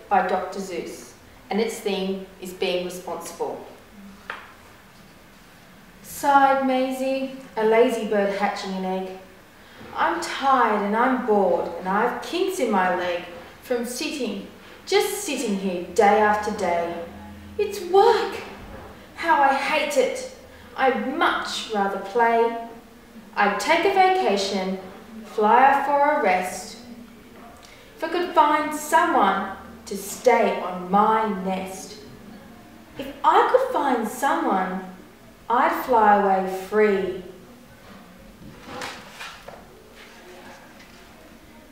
by Dr. Seuss, and its theme is being responsible. Sighed Maisie, a lazy bird hatching an egg. I'm tired and I'm bored and I've kinks in my leg from just sitting here day after day. It's work! How I hate it! I'd much rather play. I'd take a vacation, fly off for a rest. If I could find someone to stay on my nest. If I could find someone, I'd fly away free.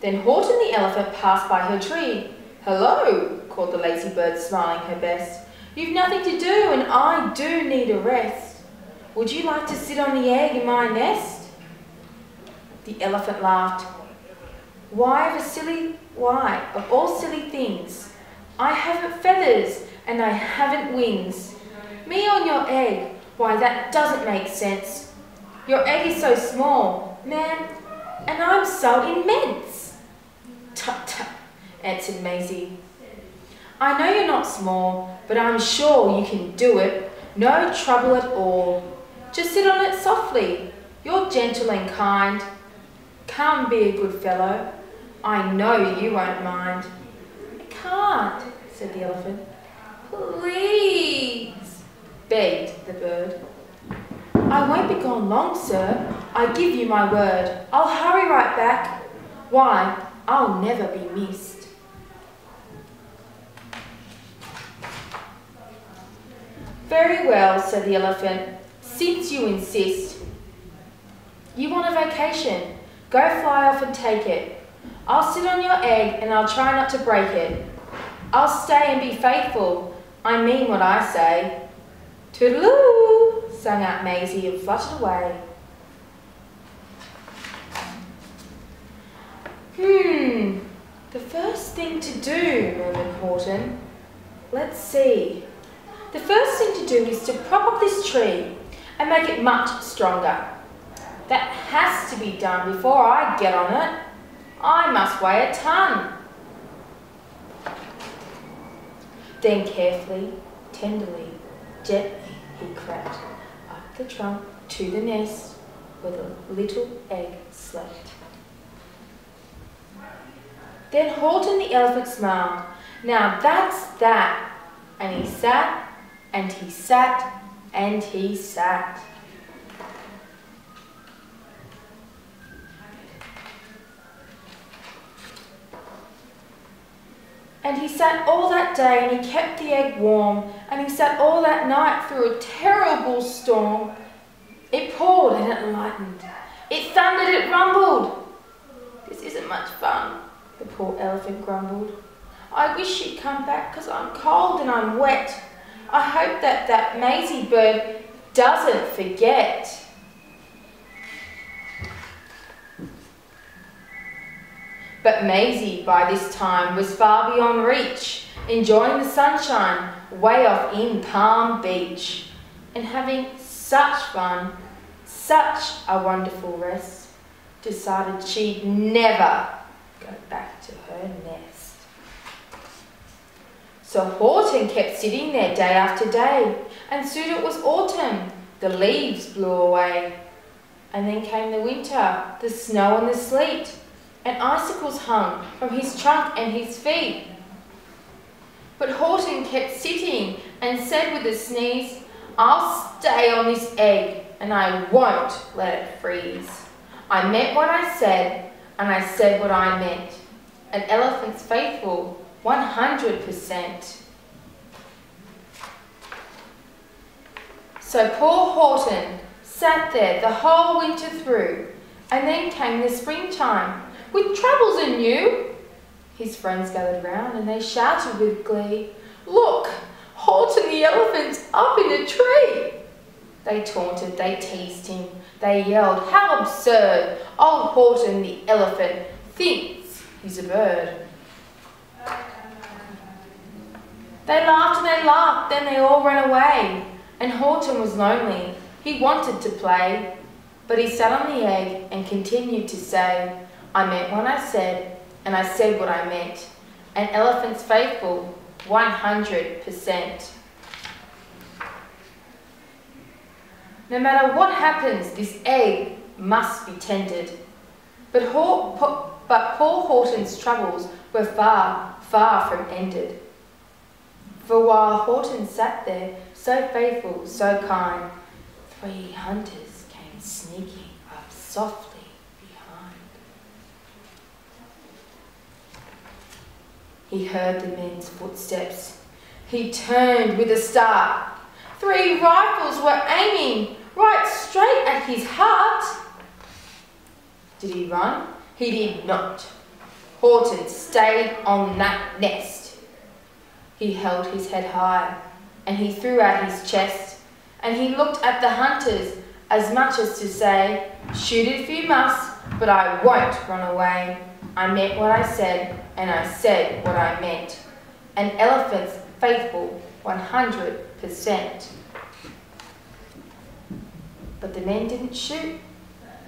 Then Horten the elephant passed by her tree. Hello, called the lazy bird, smiling her best. You've nothing to do and I do need a rest. Would you like to sit on the egg in my nest? The elephant laughed. Why, of all silly things, I haven't feathers and I haven't wings. Me on your egg, why that doesn't make sense. Your egg is so small, ma'am, and I'm so immense. Tut tut, answered Maisie. I know you're not small, but I'm sure you can do it. No trouble at all. Just sit on it softly. You're gentle and kind. Come, be a good fellow. I know you won't mind. I can't, said the elephant. Please, begged the bird. I won't be gone long, sir. I give you my word. I'll hurry right back. Why, I'll never be missed. Very well, said the elephant, since you insist. You want a vacation. Go fly off and take it. I'll sit on your egg and I'll try not to break it. I'll stay and be faithful. I mean what I say. Toodaloo, sang out Maisie and fluttered away. The first thing to do, murmured Horten. Let's see. The first thing to do is to prop up this tree and make it much stronger. That has to be done before I get on it. I must weigh a ton. Then carefully, tenderly, gently, he crept up the trunk to the nest where the little egg slept. Then Horten the elephant smiled. Now that's that. And he sat, and he sat, and he sat. And he sat all that day and he kept the egg warm, and he sat all that night through a terrible storm. It poured and it lightened. It thundered, it rumbled. This isn't much fun, the poor elephant grumbled. I wish you'd come back because I'm cold and I'm wet. I hope that Maisie bird doesn't forget. But Maisie, by this time, was far beyond reach, enjoying the sunshine way off in Palm Beach, and having such fun, such a wonderful rest, decided she'd never go back to her nest. So Horten kept sitting there day after day, and soon it was autumn. The leaves blew away. And then came the winter, the snow and the sleet, and icicles hung from his trunk and his feet. But Horten kept sitting and said with a sneeze, I'll stay on this egg and I won't let it freeze. I meant what I said and I said what I meant. An elephant's faithful 100%. So poor Horten sat there the whole winter through, and then came the springtime, with troubles anew. His friends gathered round and they shouted with glee, Look, Horten the elephant's up in a tree. They taunted, they teased him, they yelled, How absurd! Old Horten the elephant thinks he's a bird. They laughed and they laughed, then they all ran away. And Horten was lonely. He wanted to play. But he sat on the egg and continued to say, I meant what I said, and I said what I meant. an elephant's faithful 100%. No matter what happens, this egg must be tended. But poor Horten's troubles were far, far from ended. For while Horten sat there, so faithful, so kind, 3 hunters came sneaking up softly behind. He heard the men's footsteps. He turned with a start. 3 rifles were aiming right straight at his heart. Did he run? He did not. Horten stayed on that nest. He held his head high, and he threw out his chest, and he looked at the hunters as much as to say, "Shoot if you must, but I won't run away. I meant what I said, and I said what I meant. An elephant's faithful 100%. But the men didn't shoot.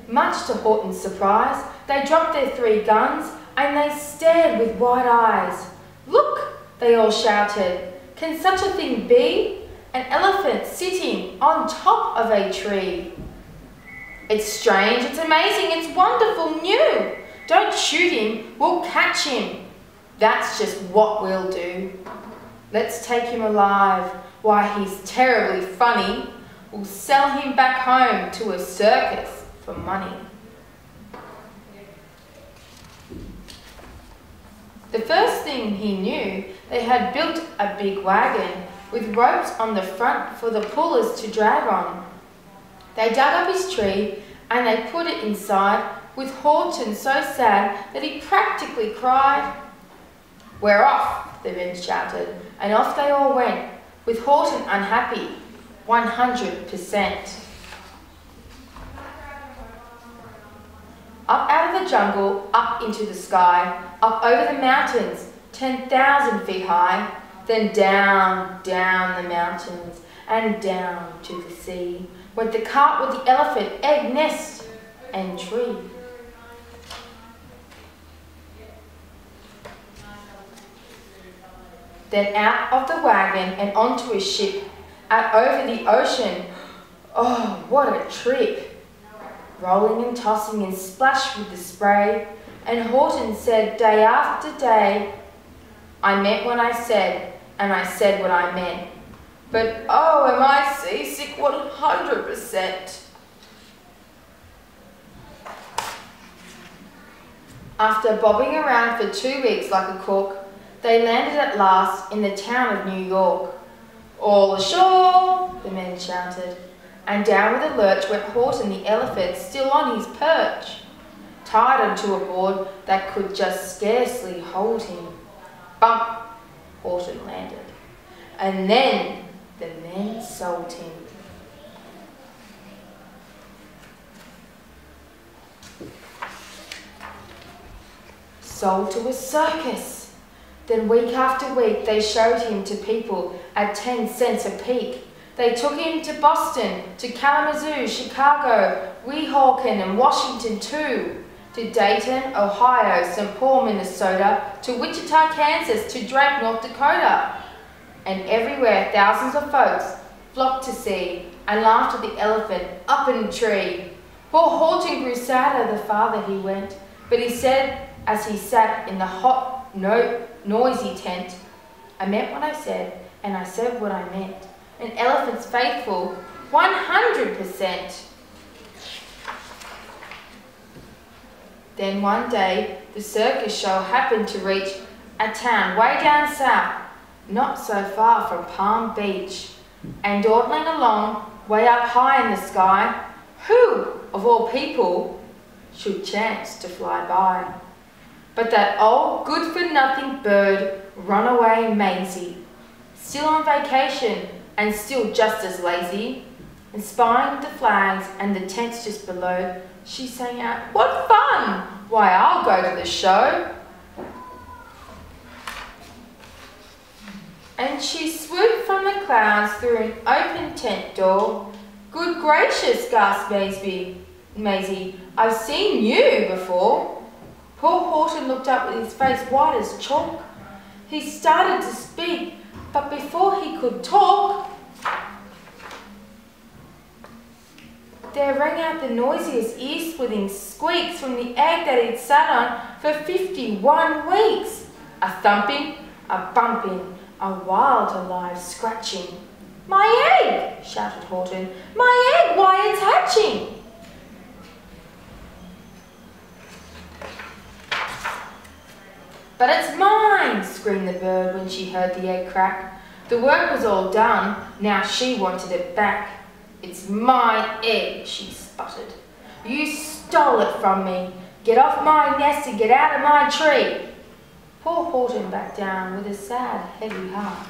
Much to Horten's surprise, they dropped their 3 guns and they stared with wide eyes. "Look!" they all shouted. "Can such a thing be? An elephant sitting on top of a tree. It's strange, it's amazing, it's wonderful, new. Don't shoot him, we'll catch him. That's just what we'll do. Let's take him alive. Why, he's terribly funny. We'll sell him back home to a circus for money." The first thing he knew, they had built a big wagon with ropes on the front for the pullers to drag on. They dug up his tree and they put it inside, with Horten so sad that he practically cried. "We're off," the men shouted, and off they all went, with Horten unhappy 100%. Up out of the jungle, up into the sky, up over the mountains, 10,000 feet high, then down, down the mountains, and down to the sea, went the cart with the elephant, egg, nest, and tree. Then out of the wagon and onto a ship, out over the ocean. Oh, what a trip! Rolling and tossing and splashed with the spray, and Horten said day after day, "I meant what I said, and I said what I meant. But oh, am I seasick 100%. After bobbing around for 2 weeks like a cork, they landed at last in the town of New York. "All ashore!" the men shouted, and down with a lurch went Horten the elephant, still on his perch, tied onto a board that could just scarcely hold him. Bump! Horten landed, and then the men sold him. Sold to a circus. Then week after week they showed him to people at 10 cents a peek. They took him to Boston, to Kalamazoo, Chicago, Weehawken and Washington too, to Dayton, Ohio, St. Paul, Minnesota, to Wichita, Kansas, to Drake, North Dakota. And everywhere thousands of folks flocked to see and laughed at the elephant up in the tree. Poor Horten grew sadder the farther he went, but he said as he sat in the hot, noisy tent, "I meant what I said, and I said what I meant. An elephant's faithful 100%. Then one day, the circus show happened to reach a town way down south, not so far from Palm Beach. And dawdling along, way up high in the sky, who, of all people, should chance to fly by but that old good-for-nothing bird, Runaway Maisie, still on vacation and still just as lazy, and spying the flags and the tents just below, she sang out, "What fun! Why, I'll go to the show." And she swooped from the clouds through an open tent door. "Good gracious," gasped Maisie, "I've seen you before." Poor Horten looked up with his face white as chalk. He started to speak, but before he could talk, there rang out the noisiest ear-splitting squeaks from the egg that he'd sat on for 51 weeks. A thumping, a bumping, a wild alive scratching. "My egg!" shouted Horton. "My egg! Why, it's hatching!" "But it's mine!" screamed the bird when she heard the egg crack. The work was all done, now she wanted it back. "It's my egg," she sputtered. "You stole it from me. Get off my nest and get out of my tree." Poor Horton backed down with a sad, heavy heart.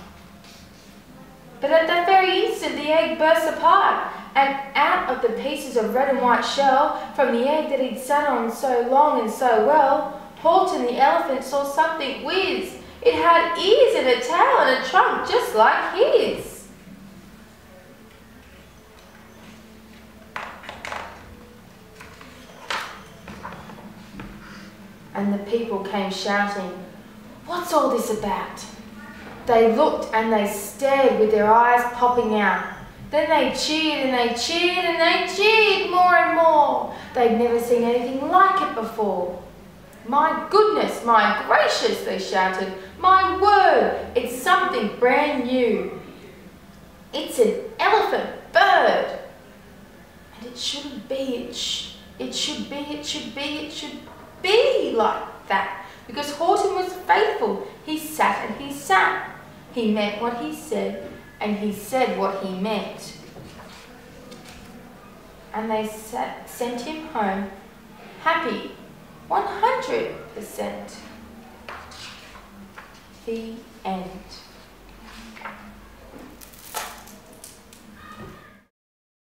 But at that very instant the egg burst apart, and out of the pieces of red and white shell from the egg that he'd sat on so long and so well, Horton the elephant saw something whiz. It had ears and a tail and a trunk just like his. And the people came shouting, "What's all this about?" They looked and they stared with their eyes popping out. Then they cheered and they cheered and they cheered more and more. They'd never seen anything like it before. "My goodness, my gracious," they shouted. "My word, it's something brand new. It's an elephant bird. And it shouldn't be, it should be like that." Because Horton was faithful. He sat and he sat. He meant what he said, and he said what he meant. And they sent him home happy 100%. The end.